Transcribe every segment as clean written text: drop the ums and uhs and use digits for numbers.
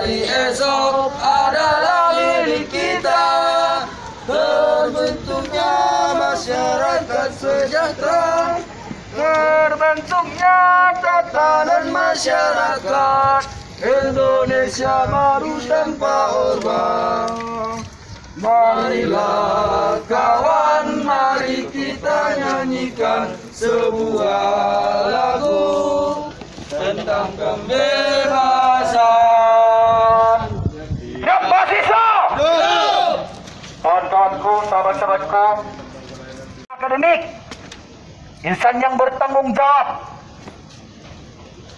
hari esok adalah milik kita. Terbentuknya masyarakat sejahtera, terbentuknya tatanan masyarakat Indonesia baru tanpa orba. Marilah kawan, mari kita nyanyikan sebuah lagu tentang kebebasan. Siap mahasiswa! Kawan-kawanku, sahabat-sahabatku, akademik, insan yang bertanggung jawab,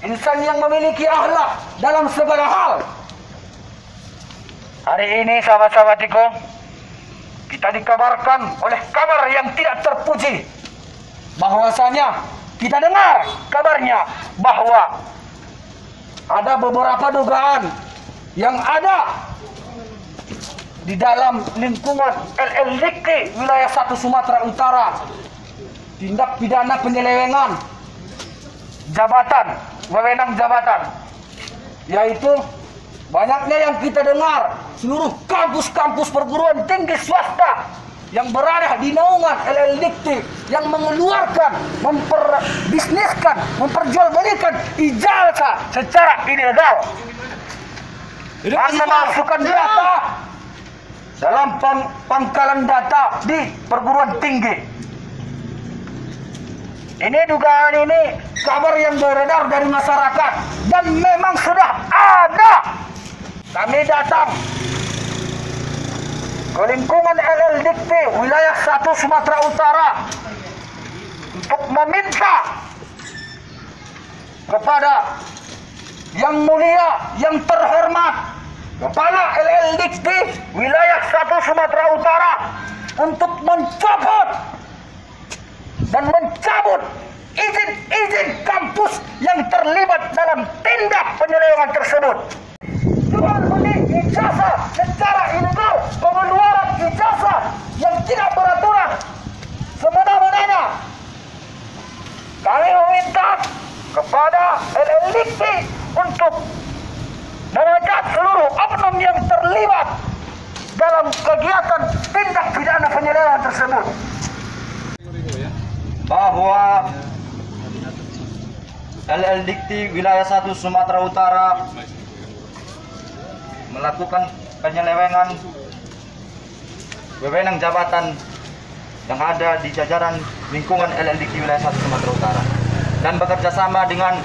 insan yang memiliki akhlak dalam segala hal. Hari ini sahabat-sahabatku, kita dikabarkan oleh kabar yang tidak terpuji, bahwasanya kita dengar kabarnya bahwa ada beberapa dugaan yang ada di dalam lingkungan LLDK wilayah 1 Sumatera Utara, tindak pidana penyelewengan jabatan, wewenang jabatan, yaitu banyaknya yang kita dengar seluruh kampus-kampus perguruan tinggi swasta yang berada di naungan LLDK yang mengeluarkan, memperbisniskan, memperjualbelikan ijazah secara ilegal. Memasukkan data dalam pangkalan data di perguruan tinggi. Ini dugaan ini kabar yang beredar dari masyarakat dan memang sudah ada. Kami datang ke lingkungan LLDK wilayah 1 Sumatera Utara untuk meminta kepada yang mulia, yang terhormat Kepala LLDK wilayah 1 Sumatera Utara untuk mencopot dan mencabut izin-izin kampus yang terlibat dalam tindak penyelewengan tersebut. Jual beli ijazah secara ilegal, pengeluaran ijazah yang tidak beraturan semena-menanya. Kami meminta kepada LLDK untuk memecat seluruh oknum yang terlibat dalam kegiatan tindak pidana penyelewengan tersebut. Bahwa LLDK wilayah 1 Sumatera Utara melakukan penyelewengan wewenang jabatan yang ada di jajaran lingkungan LLDK wilayah 1 Sumatera Utara dan bekerja sama dengan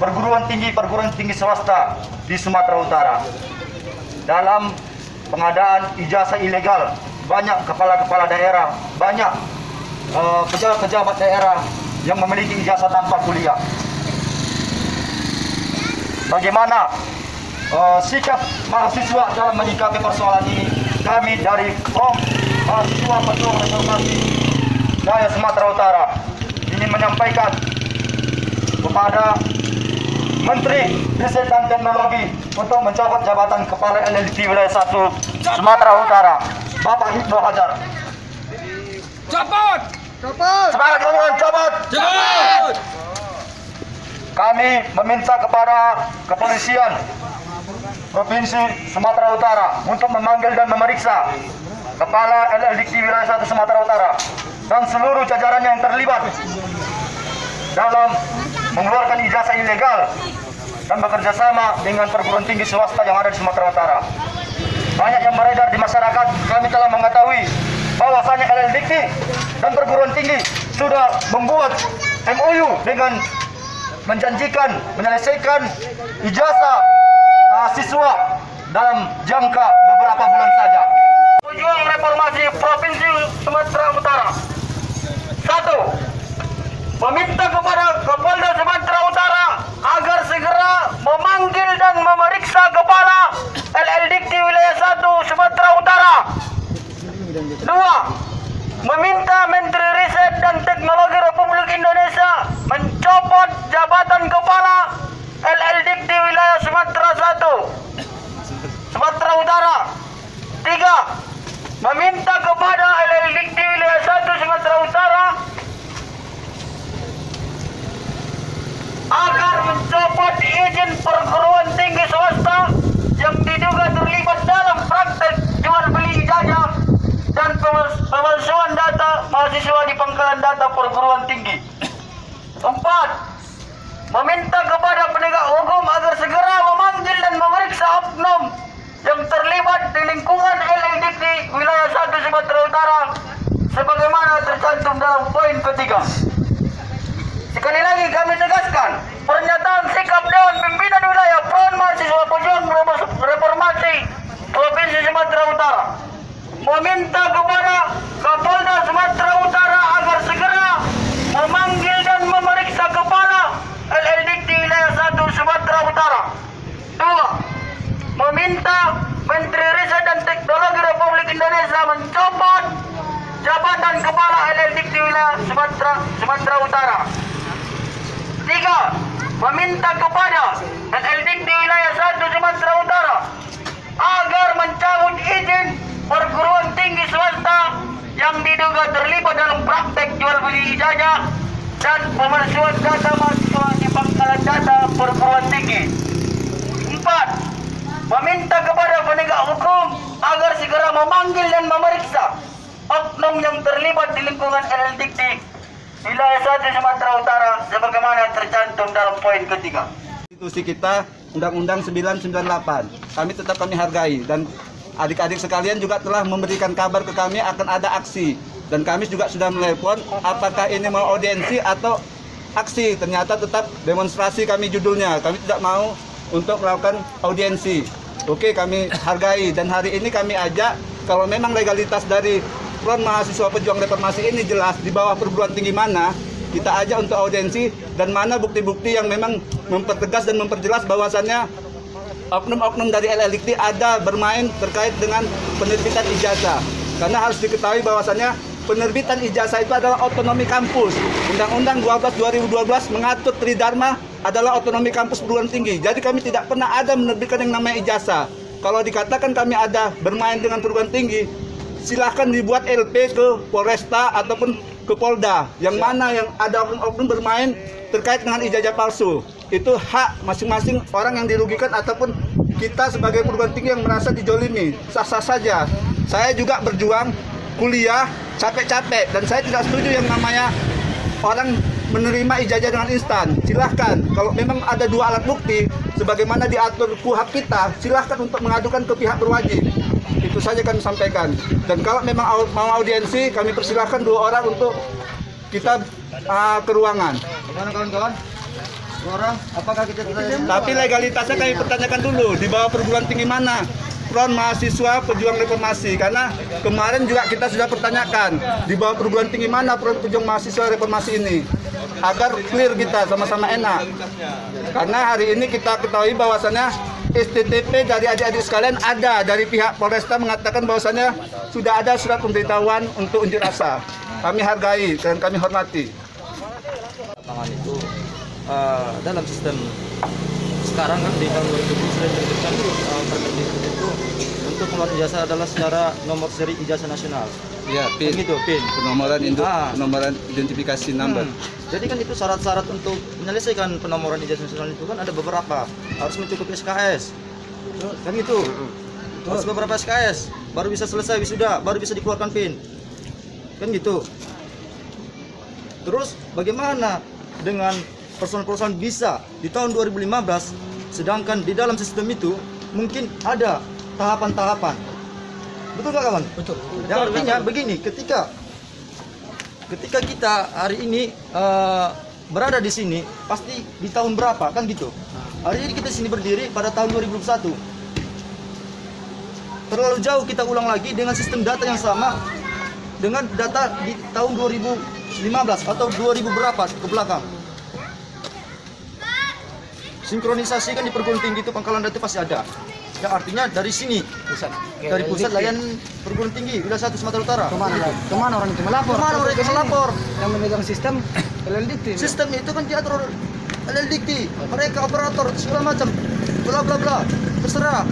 perguruan tinggi swasta di Sumatera Utara dalam pengadaan ijazah ilegal. Banyak kepala-kepala daerah, banyak pejabat-pejabat daerah yang memiliki ijazah tanpa kuliah. Bagaimana sikap mahasiswa dalam menyikapi persoalan ini? Kami dari KOM Mahasiswa Pejuang Reformasi Daya Sumatera Utara ingin menyampaikan kepada Menteri Riset dan Teknologi untuk mencopot jabatan Kepala LLDK wilayah 1 Sumatera Utara, Bapak Hibnu Hajar. Copot! Copot! Semangat kawan, copot! Copot! Kami meminta kepada kepolisian Provinsi Sumatera Utara untuk memanggil dan memeriksa Kepala LLDK wilayah 1 Sumatera Utara dan seluruh jajarannya yang terlibat dalam mengeluarkan ijazah ilegal dan bekerja sama dengan perguruan tinggi swasta yang ada di Sumatera Utara. Banyak yang beredar di masyarakat, kami telah mengetahui bahwasanya LLDK dan perguruan tinggi sudah membuat MOU dengan menjanjikan menyelesaikan ijazah siswa dalam jangka beberapa bulan saja. Pejuang Reformasi Provinsi Sumatera Utara 1. Meminta kepada Kapolda Sumatera Utara agar segera memanggil dan memeriksa Kepala LLDK wilayah 1 Sumatera Utara. 2. Meminta Menteri Riset dan Teknologi Republik Indonesia mencopot jabatan Kepala LLDK wilayah Sumatera 1 Sumatera Utara Empat, meminta kepada penegak hukum agar segera memanggil dan memeriksa oknum yang terlibat di lingkungan LLDT wilayah 1 Sumatera Utara sebagaimana tercantum dalam poin ketiga. Sekali lagi kami tegaskan, pernyataan sikap Dewan Pimpinan Wilayah Front Mahasiswa Pejuang Reformasi Provinsi Sumatera Utara meminta kepada Kapolda Sumatera Utara agar segera memanggil dan memeriksa kepala LLDT wilayah 1 Sumatera Utara. 2. Meminta Menteri Riset dan Teknologi Republik Indonesia mencopot jabatan kepala LLDT wilayah Sumatera Utara. 3. Meminta kepada LLDT wilayah 1 Sumatera Utara agar mencabut izin perguruan tinggi swasta yang diduga terlibat dalam praktek jual beli ijazah dan pemalsuan data mahasiswa di pangkalan data perguruan tinggi. 4. Meminta kepada penegak hukum agar segera memanggil dan memeriksa oknum yang terlibat di lingkungan LLDT wilayah 1 Sumatera Utara sebagaimana tercantum dalam poin ketiga. Konstitusi kita Undang-Undang 998 kami hargai, dan adik-adik sekalian juga telah memberikan kabar ke kami akan ada aksi, dan kami juga sudah menelepon apakah ini mau audiensi atau aksi. Ternyata tetap demonstrasi kami judulnya, kami tidak mau untuk melakukan audiensi. Oke, kami hargai, dan hari ini kami ajak kalau memang legalitas dari Front Mahasiswa Pejuang Reformasi ini jelas di bawah perguruan tinggi mana, kita ajak untuk audiensi, dan mana bukti-bukti yang memang mempertegas dan memperjelas bahwasannya oknum-oknum dari LLDT ada bermain terkait dengan penerbitan ijazah. Karena harus diketahui bahwasannya penerbitan ijazah itu adalah otonomi kampus. Undang-Undang 12/2012 mengatur Tridharma adalah otonomi kampus perguruan tinggi. Jadi kami tidak pernah ada menerbitkan yang namanya ijazah. Kalau dikatakan kami ada bermain dengan perguruan tinggi, silahkan dibuat LP ke Polresta ataupun ke Polda, yang mana yang ada oknum bermain terkait dengan ijazah palsu. Itu hak masing-masing orang yang dirugikan ataupun kita sebagai perguruan tinggi yang merasa dijolimi. Sah-sah saja. Saya juga berjuang kuliah capek-capek, dan saya tidak setuju yang namanya orang menerima ijazah dengan instan. Silahkan, kalau memang ada dua alat bukti sebagaimana diatur KUHP kita, silahkan untuk mengadukan ke pihak berwajib. Itu saja kami sampaikan. Dan kalau memang mau audiensi, kami persilahkan 2 orang untuk kita ke ruangan. Bagaimana kawan-kawan? 2 orang, apakah kita Tapi legalitasnya kami pertanyakan dulu, di bawah perguruan tinggi mana Front Mahasiswa Pejuang Reformasi. Karena kemarin juga kita sudah pertanyakan, di bawah perguruan tinggi mana Front Pejuang Mahasiswa Reformasi ini, agar clear kita sama-sama enak. Karena hari ini kita ketahui bahwasannya STTP dari adik-adik sekalian ada dari pihak Polresta mengatakan bahwasannya sudah ada surat pemberitahuan untuk unjuk rasa. Kami hargai dan kami hormati. Lapangan itu dalam sistem sekarang kan di tahun 2020 sudah diterbitkan Permendikbud itu untuk keluar ijazah adalah secara nomor seri ijazah nasional. Ya, PIN. Gitu, PIN. Penomoran identifikasi number. Jadi kan itu syarat-syarat untuk menyelesaikan penomoran ijazah nasional itu kan ada beberapa. Harus mencukupi SKS. Kan gitu. Harus beberapa SKS baru bisa selesai wisuda, baru bisa dikeluarkan PIN. Kan gitu. Terus bagaimana dengan persoalan-persoalan bisa di tahun 2015, sedangkan di dalam sistem itu mungkin ada tahapan-tahapan. Betul nggak kawan? Betul. Yang artinya begini, ketika kita hari ini berada di sini, pasti di tahun berapa kan gitu. Hari ini kita sini berdiri pada tahun 2021. Terlalu jauh kita ulang lagi dengan sistem data yang sama dengan data di tahun 2015 atau 2000 berapa ke belakang. Sinkronisasi kan di perguruan tinggi itu pangkalan data pasti ada. Yang artinya dari sini, dari pusat layanan perguruan tinggi wilayah 1 Sumatera Utara. Kemana orang itu melapor? Kemana orang itu melapor? Yang memegang sistem LLDT. Sistem itu kan diatur LLDT, mereka operator segala macam, bla bla bla, terserah.